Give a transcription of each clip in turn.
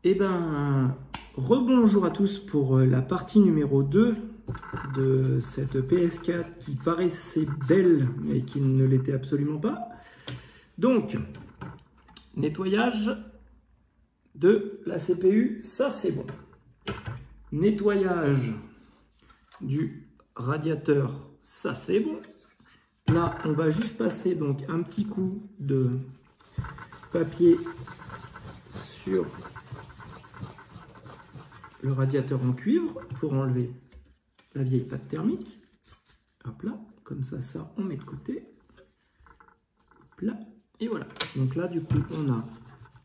Eh ben, rebonjour à tous pour la partie numéro 2 de cette PS4 qui paraissait belle mais qui ne l'était absolument pas. Donc, nettoyage de la CPU, ça c'est bon. Nettoyage du radiateur, ça c'est bon. Là, on va juste passer donc un petit coup de papier sur le radiateur en cuivre pour enlever la vieille pâte thermique. Hop là, comme ça, on met de côté. Hop là, et voilà. Donc là, du coup, on a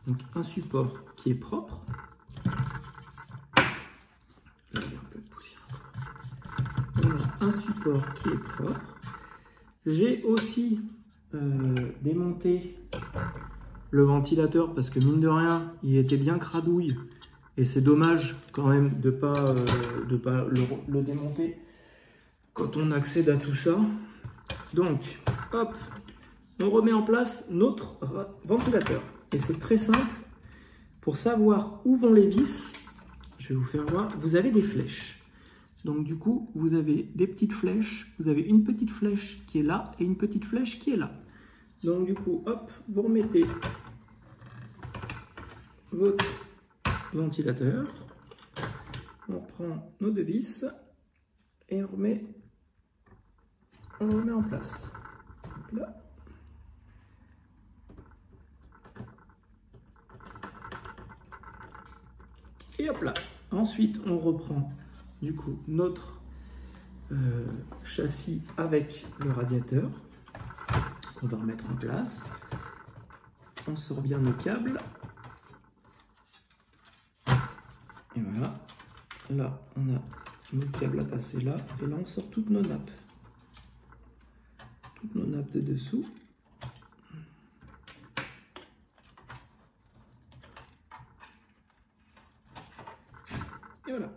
donc un support qui est propre. Là, il y a un peu de poussière. On a un support qui est propre. J'ai aussi démonté le ventilateur parce que mine de rien, il était bien cradouille. Et c'est dommage quand même de pas le démonter quand on accède à tout ça. Donc, hop, on remet en place notre ventilateur. Et c'est très simple. Pour savoir où vont les vis, je vais vous faire voir, vous avez des flèches. Donc du coup, vous avez des petites flèches. Vous avez une petite flèche qui est là et une petite flèche qui est là. Donc du coup, hop, vous remettez votre ventilateur, on reprend nos deux vis et on remet en place. Hop là. Et hop là. Ensuite, on reprend du coup notre châssis avec le radiateur qu'on va remettre en place. On sort bien nos câbles. Et voilà, là on a nos câbles à passer là, et là on sort toutes nos nappes. Toutes nos nappes de dessous. Et voilà.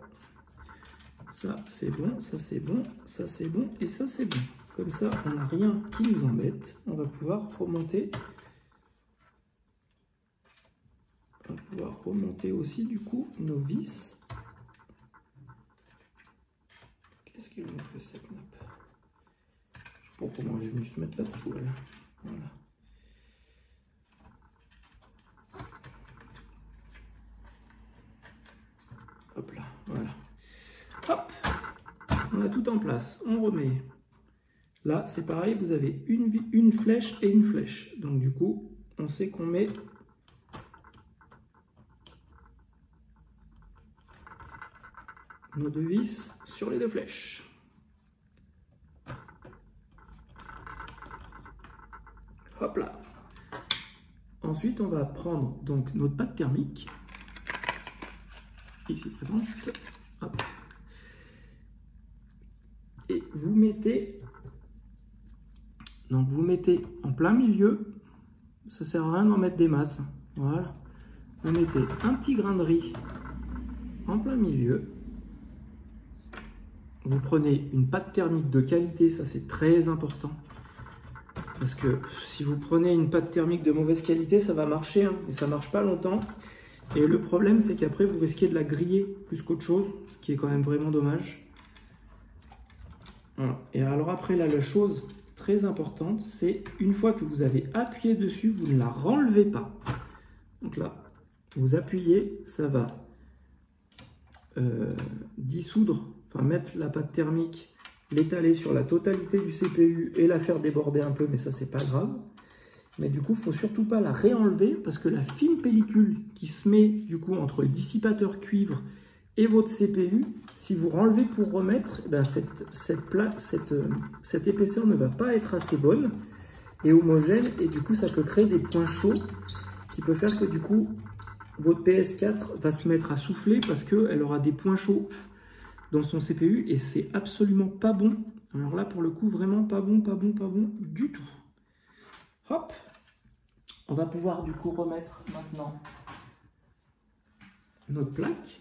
Ça c'est bon, ça c'est bon, ça c'est bon, et ça c'est bon. Comme ça, on n'a rien qui nous embête. On va pouvoir remonter. On va pouvoir remonter aussi du coup nos vis. Qu'est-ce qu'il nous fait cette nappe? Je sais pas comment elle est venue se mettre là-dessous. Voilà. Hop là, voilà. Hop, on a tout en place. On remet. Là, c'est pareil, vous avez une flèche et une flèche. Donc du coup, on sait qu'on met nos deux vis sur les deux flèches. Hop là. Ensuite, on va prendre donc notre pâte thermique, ici présente. Hop. Et vous mettez en plein milieu. Ça sert à rien d'en mettre des masses. Voilà. Vous mettez un petit grain de riz en plein milieu. Vous prenez une pâte thermique de qualité, ça c'est très important. Parce que si vous prenez une pâte thermique de mauvaise qualité, ça va marcher, hein, mais ça ne marche pas longtemps. Et le problème, c'est qu'après, vous risquez de la griller plus qu'autre chose, ce qui est quand même vraiment dommage. Voilà. Et alors après, là, la chose très importante, c'est une fois que vous avez appuyé dessus, vous ne la renlevez pas. Donc là, vous appuyez, ça va dissoudre, enfin mettre la pâte thermique, l'étaler sur la totalité du CPU et la faire déborder un peu, mais ça c'est pas grave. Mais du coup, il ne faut surtout pas la réenlever parce que la fine pellicule qui se met du coup entre le dissipateur cuivre et votre CPU, si vous renlevez pour remettre, ben cette épaisseur ne va pas être assez bonne et homogène, et du coup ça peut créer des points chauds qui peut faire que du coup votre PS4 va se mettre à souffler parce qu'elle aura des points chauds dans son CPU et c'est absolument pas bon. Alors là, pour le coup, vraiment pas bon du tout. Hop, on va pouvoir du coup remettre maintenant notre plaque,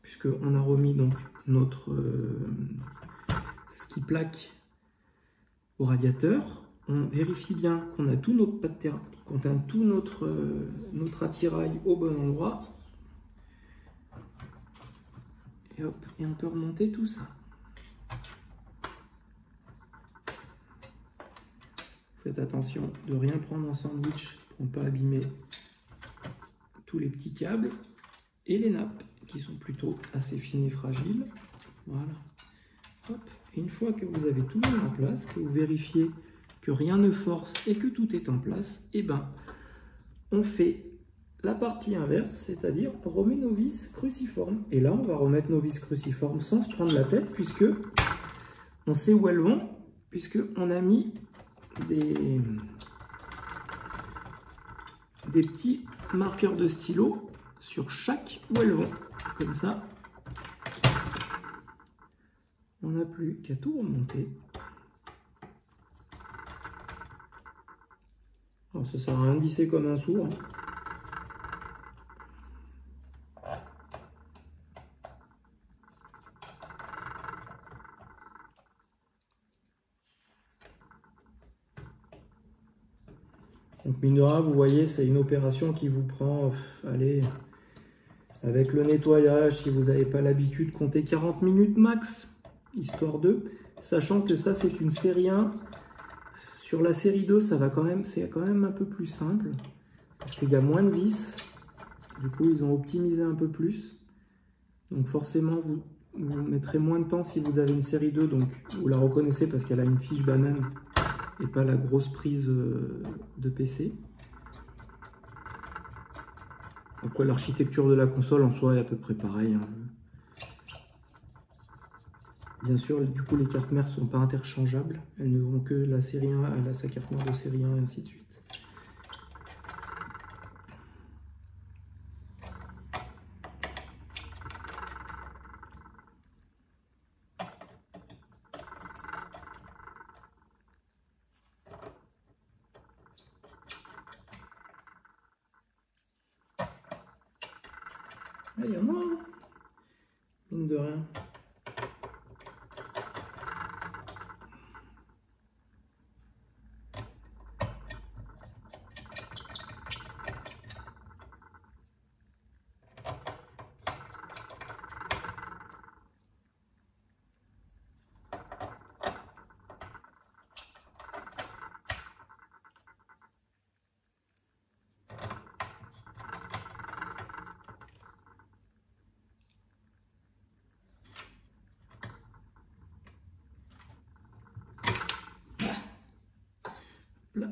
puisqu'on a remis donc notre ski plaque au radiateur. On vérifie bien qu'on a tout notre attirail au bon endroit. Et hop, et on peut remonter tout ça. Faites attention de rien prendre en sandwich pour ne pas abîmer tous les petits câbles et les nappes qui sont plutôt assez fines et fragiles. Voilà. Hop. Et une fois que vous avez tout mis en place, que vous vérifiez que rien ne force et que tout est en place, et ben on fait la partie inverse, c'est-à-dire on remet nos vis cruciformes. Et là, on va remettre nos vis cruciformes sans se prendre la tête, puisque on sait où elles vont, puisque on a mis des petits marqueurs de stylo sur chaque où elles vont. Comme ça, on n'a plus qu'à tout remonter. Alors, ça sert à rien de visser comme un sourd. Donc mine de rien, vous voyez, c'est une opération qui vous prend, allez, avec le nettoyage, si vous n'avez pas l'habitude, comptez 40 minutes max, histoire de, sachant que ça c'est une série 1. Sur la série 2, ça va c'est quand même un peu plus simple, parce qu'il y a moins de vis, du coup ils ont optimisé un peu plus, donc forcément vous mettrez moins de temps si vous avez une série 2, donc vous la reconnaissez parce qu'elle a une fiche banane, et pas la grosse prise de PC. Après, l'architecture de la console en soi est à peu près pareille. Hein. Bien sûr, du coup, les cartes mères ne sont pas interchangeables. Elles ne vont que la série 1 à sa carte mère de série 1 et ainsi de suite. Ah, il y en a, hein. Mine de rien. Là.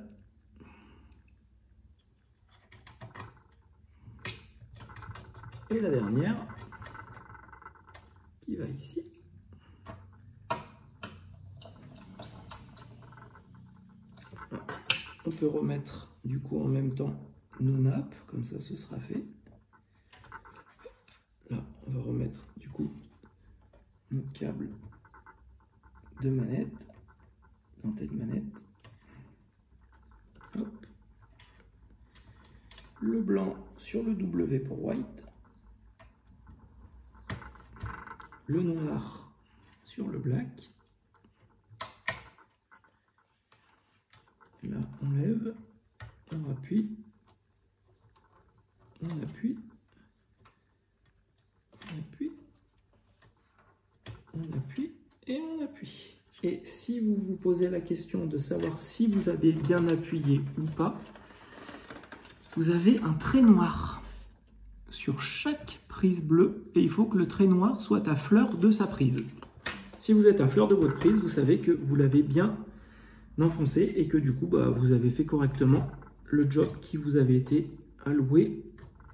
Et la dernière qui va ici. On peut remettre du coup en même temps nos nappes, comme ça ce sera fait. Là, on va remettre du coup nos câbles de manette, dentée de manette. Hop. Le blanc sur le W pour white. Le noir sur le black. Là, on lève, on appuie, on appuie, on appuie, on appuie et on appuie. Et si vous vous posez la question de savoir si vous avez bien appuyé ou pas, vous avez un trait noir sur chaque prise bleue et il faut que le trait noir soit à fleur de sa prise. Si vous êtes à fleur de votre prise, vous savez que vous l'avez bien enfoncé et que du coup vous avez fait correctement le job qui vous avait été alloué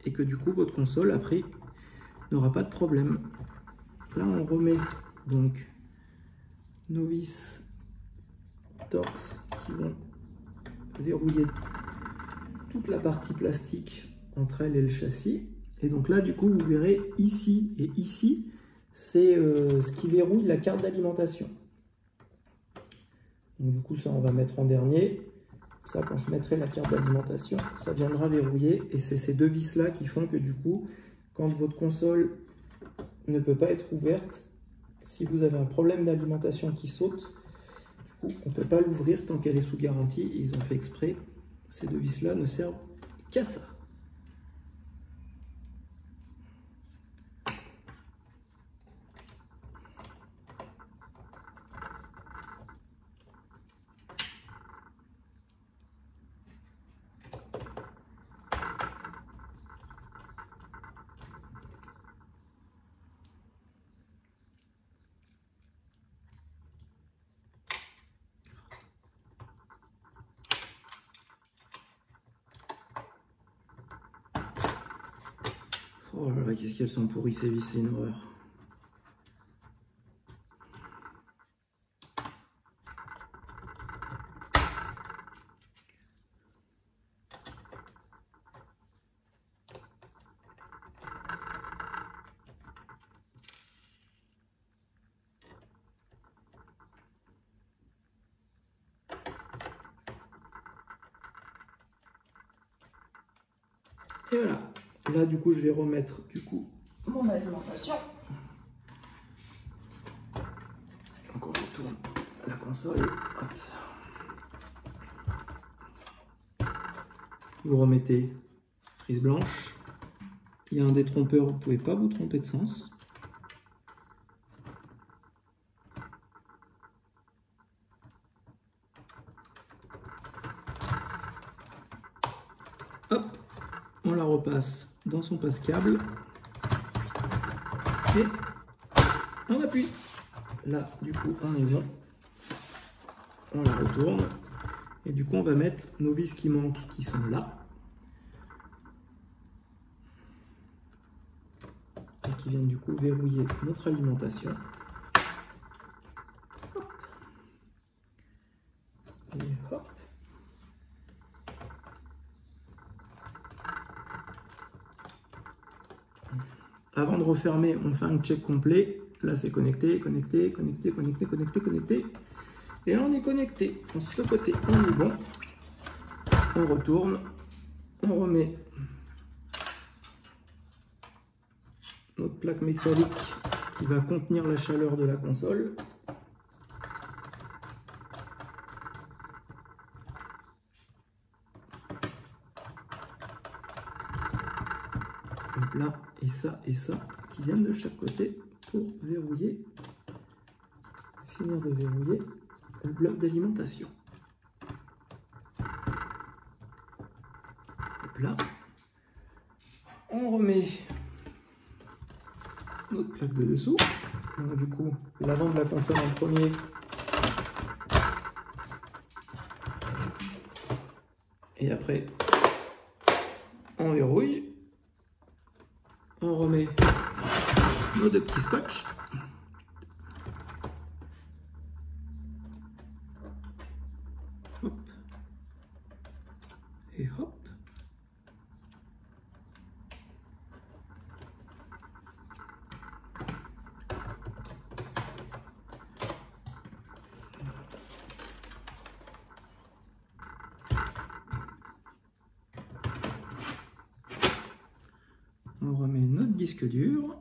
et que du coup votre console après n'aura pas de problème. Là on remet donc nos vis Torx qui vont verrouiller toute la partie plastique entre elle et le châssis. Et donc là du coup vous verrez ici et ici c'est ce qui verrouille la carte d'alimentation. Donc du coup ça on va mettre en dernier. Ça quand je mettrai la carte d'alimentation, ça viendra verrouiller. Et c'est ces deux vis là qui font que du coup, quand votre console ne peut pas être ouverte, si vous avez un problème d'alimentation qui saute, du coup on ne peut pas l'ouvrir tant qu'elle est sous garantie. Ils ont fait exprès. Ces deux vis là ne servent qu'à ça. Oh là là, qu'est-ce qu'elles sont pourries ces vis, c'est une horreur. Et voilà. Là, du coup, je vais remettre mon alimentation. Donc, on retourne la console. Hop. Vous remettez prise blanche. Il y a un détrompeur, vous ne pouvez pas vous tromper de sens. Hop, on la repasse dans son passe-câble et on appuie. Là, du coup, on est bon. On la retourne et du coup, on va mettre nos vis qui manquent qui sont là et qui viennent du coup verrouiller notre alimentation. Hop. Et hop. Avant de refermer, on fait un check complet. Là, c'est connecté, connecté, connecté, connecté, connecté, connecté. Et là, on est connecté. On se fait côté, on est bon. On retourne. On remet notre plaque métallique qui va contenir la chaleur de la console. Donc là, et ça, qui viennent de chaque côté pour verrouiller, finir de verrouiller le bloc d'alimentation. Là, on remet notre plaque de dessous. Donc du coup, l'avant de la console en premier. Et après, on verrouille. On remet nos deux petits scotch. Hop. Et hop. On remet notre disque dur.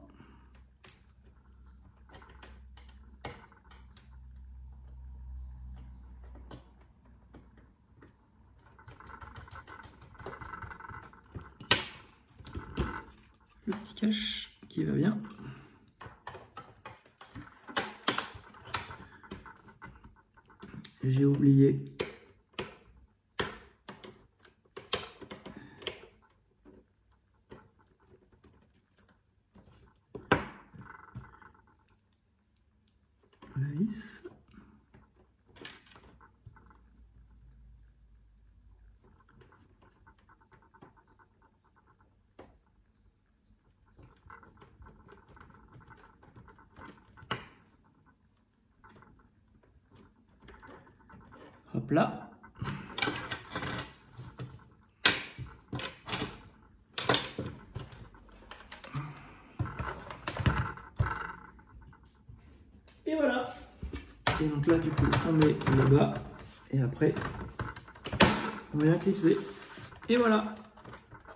Le petit cache qui va bien. J'ai oublié la vis. Hop là. Et voilà. Et donc là, du coup, on met le bas et après, on vient clipser. Et voilà.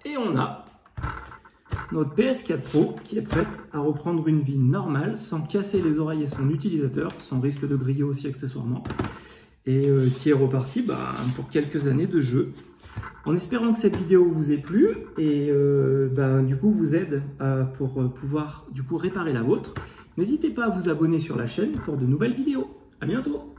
Et on a notre PS4 Pro qui est prête à reprendre une vie normale sans casser les oreilles à son utilisateur, sans risque de griller aussi accessoirement. Et qui est reparti pour quelques années de jeu. En espérant que cette vidéo vous ait plu et du coup vous aide pour pouvoir du coup réparer la vôtre. N'hésitez pas à vous abonner sur la chaîne pour de nouvelles vidéos. À bientôt!